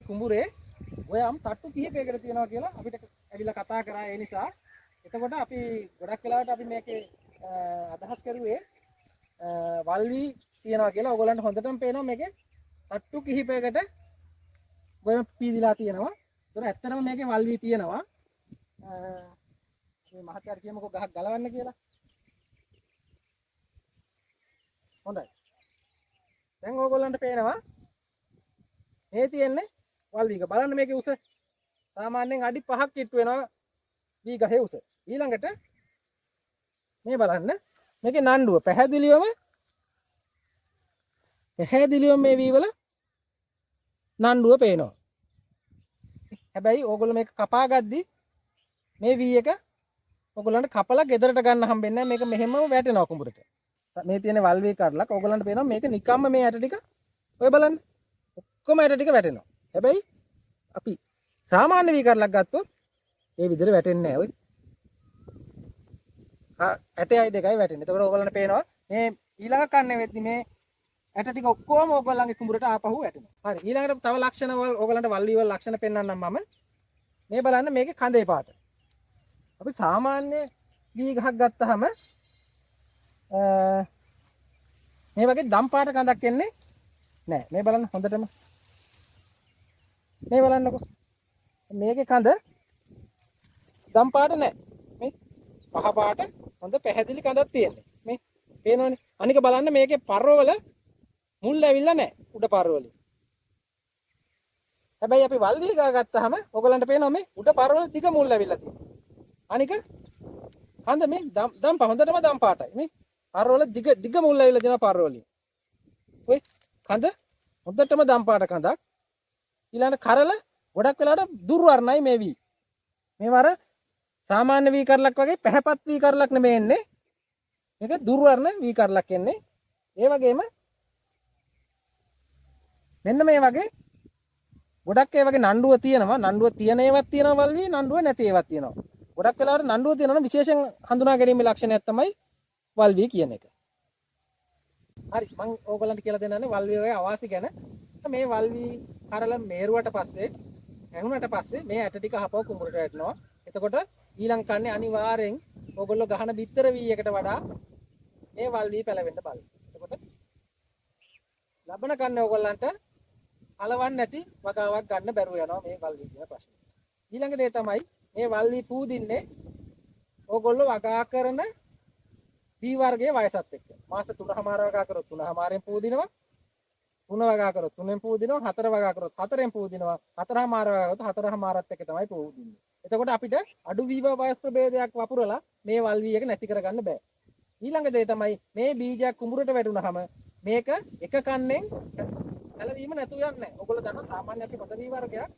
කුඹුරේ ඔයම් තට්ටු කිහිපයකට තියෙනවා කියලා අපිට ඇවිල්ලා කතා කරා. ඒ නිසා එතකොට අපි ගොඩක් වෙලාවට අපි මේකේ අදහස් කරුවේ වල්වි තියනවා කියලා. ඕගොල්ලන්ට හොඳටම පේනවා මේකේ තට්ටු කිහිපයකට ගොයම පීදිලා තියෙනවා. ඒතර ඇත්තටම මේකේ වල්වි තියෙනවා. මේ මහත්යාට කියමුකෝ ගහක් ගලවන්න කියලා. හොඳයි. දැන් ඕගොල්ලන්ට පේනවා මේ තියෙන්නේ වල්වික. බලන්න මේකේ උස සාමාන්‍යයෙන් අඩි 5ක් කිට්ටු වෙනවා වී ගහේ උස. ඊළඟට මේ බලන්න මේකේ නණ්ඩුව පැහැදිලිවම මේ වී වල නණ්ඩුව පේනවා. හැබැයි ඕගොල්ලෝ මේක කපා ගද්දි මේ වී එක ඕගොල්ලන්ට කපලා ගෙදරට ගන්න හම්බෙන්නේ නැහැ. මේක මෙහෙමම වැටෙනවා කුඹුරට. මේ තියෙන වල්වී කඩලක් ඕගොල්ලන්ට පේනවා මේක නිකම්ම මේ ඇට ටික ඔය බලන්න. ඔක්කොම ඇට ටික වැටෙනවා. හැබැයි අපි සාමාන්‍ය වී කඩලක් ගත්තොත් ඒ විදිහට වැටෙන්නේ නැහැ. ඔය ඇටයයි දෙකයි වැටෙන්නේ. එතකොට ඕගොල්ලන්ට පේනවා මේ ඊළඟ කන්නේ වෙද්දි මේ ඇට ටික ඔක්කොම ඕගොල්ලන්ගේ කුඹුරට ආපහු වැටෙනවා. හරි. ඊළඟට තව ලක්ෂණ වල ඕගොල්ලන්ට වල්වී වල ලක්ෂණ පෙන්වන්නම් මම. මේ බලන්න මේකේ කඳේ පාට. අපි සාමාන්‍ය වී ගහක් ගත්තාම මේ වගේ දම් පාට කඳක් එන්නේ නැහැ. මේ බලන්න හොඳටම. මේ බලන්නකෝ. මේකේ කඳ දම් පාට නැහැ. මේ පහ පාට හොඳ පැහැදිලි කඳක් තියෙන්නේ. මේ පේනවනේ. අනික බලන්න මේකේ පරවල මුල් ඇවිල්ලා නැහැ. උඩ පරවල. හැබැයි අපි වල්වී ගහ ගත්තාම ඔයගලන්ට පේනවා මේ උඩ පරවල දිග මුල් ඇවිල්ලා තියෙනවා. අනික කඳ මේ දම් හොඳටම දම් පාටයි. මේ පරවල දිග මුල් ඇවිල්ලා දෙනවා පරවලින්. ඔය කඳ හොඳටම දම් පාට කඳක්. ඊළඟ කරල ගොඩක් වෙලාවට දුර්වර්ණයි මේ වී. මේවර සාමාන්‍ය වී කරලක් වගේ පැහැපත් වී කරලක් නෙමෙයි එන්නේ. මේක දුර්වර්ණ වී කරලක් එන්නේ. ඒ වගේම මෙන්න මේ වගේ ගොඩක් ඒ වගේ නණ්ඩුව තියෙනවා. නණ්ඩුව තියෙන ඒවාත් තියෙනවා වල්වී, නණ්ඩුව නැති ඒවාත් තියෙනවා. ගොඩක් වෙලාවට නණ්ඩුව තියෙනවා විශේෂයෙන් හඳුනා ගැනීමේ ලක්ෂණයක් තමයි වල්වී කියන එක. හරි මම ඕගොල්ලන්ට කියලා දෙන්නන්නේ වල්වී වගේ අවාසි ගැන. මේ වල්වී කරල මේරුවට පස්සේ ඇහුනට පස්සේ මේ ඇට ටික හපව කුඹුරට වැටෙනවා. එතකොට ඊළඟ කන්නේ අනිවාර්යෙන් ඕගොල්ලෝ ගහන බිත්තර වී එකට වඩා මේ වල්වී පැලවෙන්න බලන්න. එතකොට ලබන කන්නේ ඕගොල්ලන්ට අලවන්නේ නැති වගාවක් ගන්න බැරුව යනවා මේ වල්වී කියන ප්‍රශ්නේ. ඊළඟ දේ තමයි මේ වල්වී පූදින්නේ ඕගොල්ලෝ වගා කරන වී වර්ගයේ වයසත් එක්ක. මාස 3මාර වගා කරොත් 3මාරෙන් පූදිනවා. 3 වගා කරොත් 3ෙන් පූදිනවා. 4 වගා කරොත් 4ෙන් පූදිනවා. 4මාර වගා කරොත් 4මාරත් එක්ක තමයි පූදින්නේ. එතකොට අපිට අඩු වී වයස් ප්‍රභේදයක් වපුරලා මේ වල්වී එක නැති කරගන්න බෑ. ඊළඟ දේ තමයි මේ බීජයක් කුඹුරට වැටුනහම මේක එක කන්නෙන් පැලවීම නැතුව යන්නේ නැහැ. ඔයගොල්ලෝ දන්නවා සාමාන්‍ය අපි හොඳ වී වර්ගයක්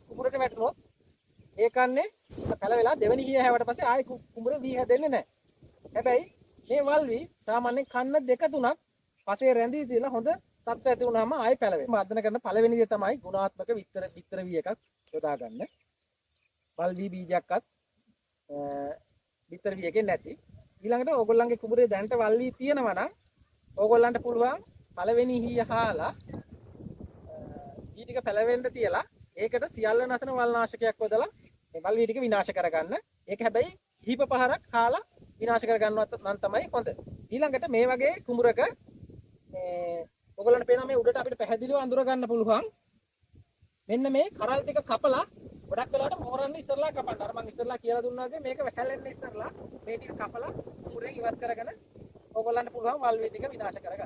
කුඹුරට වැටුනොත් ඒ කන්නේ පැලවෙලා දෙවෙනි ගිය හැවට පස්සේ ආයෙ කුඹුර වී හැදෙන්නේ නැහැ. හැබැයි මේ වල්වී සාමාන්‍යයෙන් කන්න දෙක තුනක් පසේ රැඳී තියලා හොඳ තත්ත්වයක් ඇති වුනහම ආයෙ පැලවෙනවා. මර්ධන කරන පළවෙනි දේ තමයි ගුණාත්මක විතර වී එකක් යොදා ගන්න. වල්වී බීජයක්වත් විතර වී එකේ නැති. ඊළඟට ඕගොල්ලන්ගේ කුඹුරේ දැනට වල්වී තියෙනවා නම් ඕගොල්ලන්ට පුළුවන් පළවෙනි හීය හාලා ඊ ටික පැලවෙන්න තියලා ඒකට සියල්ල නැසන වල්නාශකයක් යොදලා මේ වල්වී ටික විනාශ කරගන්න. ඒක හැබැයි හිප පහරක් හාලා විනාශ කරගන්නවත් නම් තමයි හොඳ. ඊළඟට මේ වගේ කුඹුරක මේ ඔයගොල්ලන්ට පේනවා මේ උඩට අපිට පැහැදිලිව අඳුර ගන්න පුළුවන්. මෙන්න මේ කරල් ටික කපලා ගොඩක් වෙලාවට මෝරන්න ඉස්සරලා කපන්න. අර මම ඉස්සරලා කියලා දුන්නා වගේ මේක වැහැලෙන්න ඉස්සරලා මේ ටික කපලා කුඹුරෙන් ඉවත් කරගෙන ඔයගොල්ලන්ට පුළුවන් වල්වී ටික විනාශ කරගන්න.